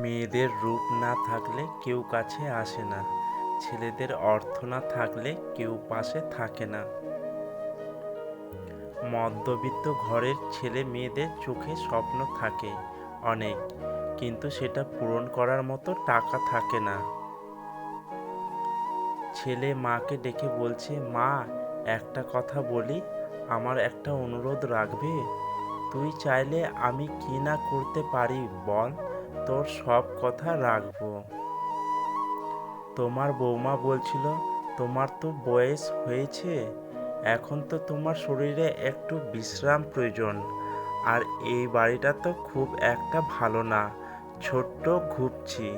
মেয়েদের রূপ না থাকলে কেউ কাছে আসে না, ছেলেদের অর্থ না থাকলে কেউ পাশে থাকে না। মধ্যবিত্ত ঘরের ছেলে মেয়েদের চোখে স্বপ্ন থাকে অনেক, কিন্তু সেটা পূরণ করার মতো টাকা থাকে না। ছেলে মাকে ডেকে বলছে, মা, একটা কথা বলি, আমার একটা অনুরোধ রাখবে? তুই চাইলে আমি কি না করতে পারি বল, তোর সব কথা রাখবো। তোমার বৌমা বলছিল, তোমার তো বয়স হয়েছে, এখন তো তোমার শরীরে একটু বিশ্রাম প্রয়োজন। আর এই বাড়িটা তো খুব একটা ভালো না, ছোট্ট ঘুপছি।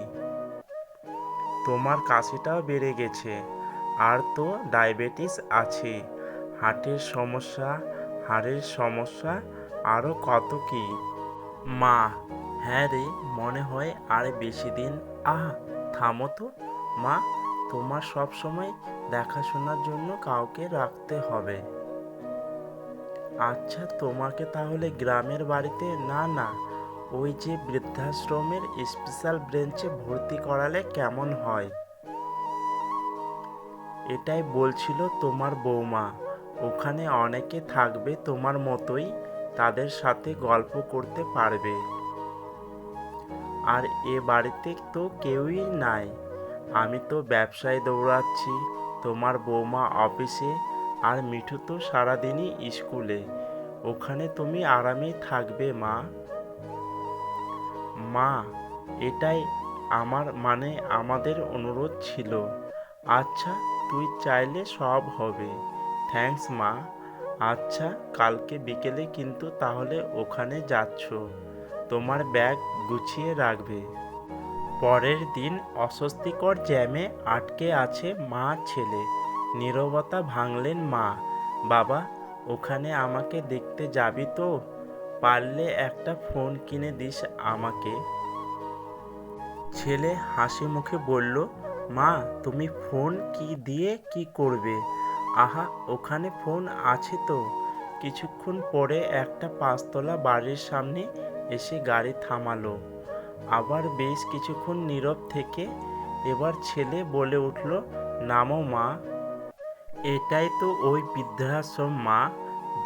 তোমার কাশিটাও বেড়ে গেছে, আর তো ডায়াবেটিস আছে, হার্টের সমস্যা, হাড়ের সমস্যা, আরও কত কি। মা: হ্যাঁ রে, মনে হয় আর বেশি দিন। থামো তো মা, তোমার সব সময় দেখাশোনার জন্য কাউকে রাখতে হবে। আচ্ছা, তোমাকে তাহলে গ্রামের বাড়িতে, না না, ওই যে বৃদ্ধাশ্রমের স্পেশাল ব্রাঞ্চে ভর্তি করালে কেমন হয়? এটাই বলছিল তোমার বৌমা, ওখানে অনেকে থাকবে তোমার মতোই, তাদের সাথে গল্প করতে পারবে। আর এ বাড়িতে তো কেউই নাই, আমি তো ব্যবসায় দৌড়াচ্ছি, তোমার বৌমা অফিসে, আর মিঠু তো সারাদিনই স্কুলে। ওখানে তুমি আরামেই থাকবে মা। মা, এটাই আমাদের অনুরোধ ছিল। আচ্ছা, তুই চাইলে সব হবে। থ্যাঙ্কস মা। আচ্ছা, কালকে বিকেলে কিন্তু তাহলে ওখানে যাচ্ছ, তোমার ব্যাগ গুছিয়ে রাখবে। পরের দিন অস্বস্তিকর জ্যামে আটকে আছে মা ছেলে। নীরবতা ভাঙলেন মা। বাবা, ওখানে আমাকে দেখতে যাবি তো? পারলে একটা ফোন কিনে দিস আমাকে। ছেলে হাসি মুখে বলল, মা, তুমি ফোন কি দিয়ে কি করবে? ওখানে ফোন আছে তো। কিছুক্ষণ পরে একটা পাঁচতলা বাড়ির সামনে এসে গাড়ি থামালো। আবার বেশ কিছুক্ষণ নীরব থেকে এবার ছেলে বলে উঠল, নামো মা। এটাই তো ওই বৃদ্ধাশ্রম মা,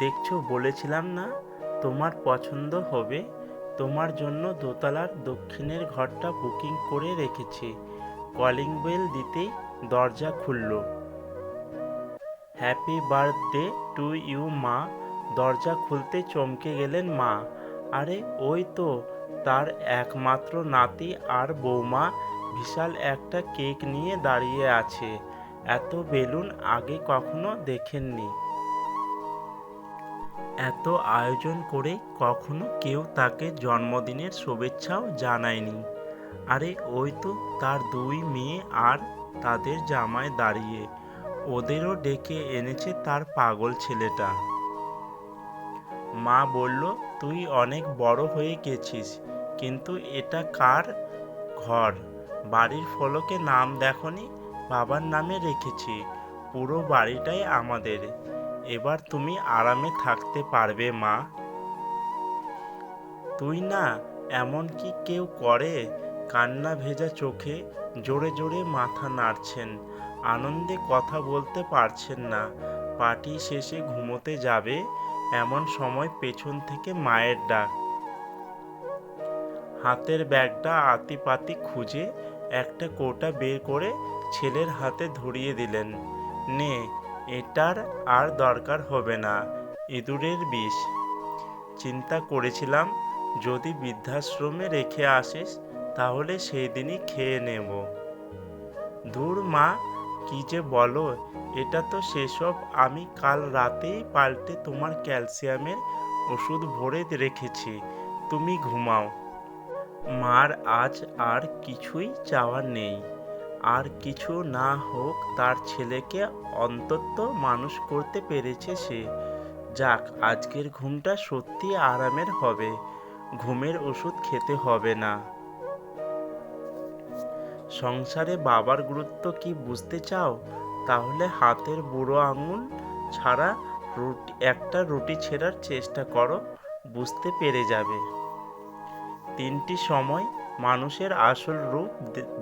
দেখছো, বলেছিলাম না তোমার পছন্দ হবে। তোমার জন্য দোতলার দক্ষিণের ঘরটা বুকিং করে রেখেছি। কলিং বেল দিতেই দরজা খুলল। হ্যাপি বার্থডে টু ইউ মা। দরজা খুলতে চমকে গেলেন মা। আরে, ওই তো তার একমাত্র নাতি আর বৌমা বিশাল একটা কেক নিয়ে দাঁড়িয়ে আছে। এত বেলুন আগে কখনো দেখেননি। এত আয়োজন করে কখনো কেউ তাকে জন্মদিনের শুভেচ্ছাও জানায়নি। আরে, ওই তো তার দুই মেয়ে আর তাদের জামাই দাঁড়িয়ে, ওদেরও ডেকে এনেছে তার পাগল ছেলেটা। মা বলল, তুই অনেক বড় হয়ে গেছিস, কিন্তু এটা কার ঘর? বাড়ির ফলকে নাম দেখনি? বাবার নামে রেখেছি। পুরো বাড়িটাই আমাদের। এবার তুমি আরামে থাকতে পারবে মা। তুই না, এমন কি কেউ করে? কান্না ভেজা চোখে জোরে জোরে মাথা নাড়ছেন, আনন্দে কথা বলতে পারছেন না। পার্টি শেষে ঘুমোতে যাবে এমন সময় পেছন থেকে মায়ের ডাক। হাতের ব্যাগটা আতিপাতি খুঁজে একটা কৌটা বের করে ছেলের হাতে ধরিয়ে দিলেন। নে, এটার আর দরকার হবে না, ইঁদুরের বিষ। চিন্তা করেছিলাম যদি বৃদ্ধাশ্রমে রেখে আসিস তাহলে সেই দিনই খেয়ে নেব। ধুর মা, কি যে বলো, এটা তো সেসব আমি কাল রাতেই পাল্টে তোমার ক্যালসিয়ামের ওষুধ ভরে রেখেছি, তুমি ঘুমাও। মার আজ আর কিছুই চাওয়ার নেই। আর কিছু না হোক, তার ছেলেকে অন্তত মানুষ করতে পেরেছে সে। যাক, আজকের ঘুমটা সত্যি আরামের হবে, ঘুমের ওষুধ খেতে হবে না। সংসারে বাবার গুরুত্ব কি বুঝতে চাও? তাহলে হাতের বুড়ো আঙুল ছাড়া একটা রুটি ছেঁড়ার চেষ্টা করো, বুঝতে পেরে যাবে। 3টি সময় মানুষের আসল রূপ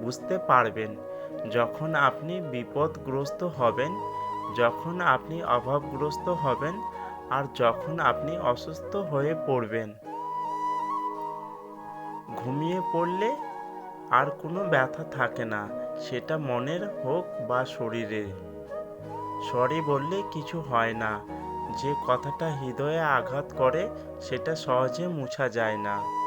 বুঝতে পারবেন। যখন আপনি বিপদগ্রস্ত হবেন, যখন আপনি অভাবগ্রস্ত হবেন, আর যখন আপনি অসুস্থ হয়ে পড়বেন। ঘুমিয়ে পড়লে আর কোনো ব্যথা থাকে না, সেটা মনের হোক বা শরীরের। সরি বললে কিছু হয় না, যে কথাটা হৃদয়ে আঘাত করে সেটা সহজে মুছা যায় না।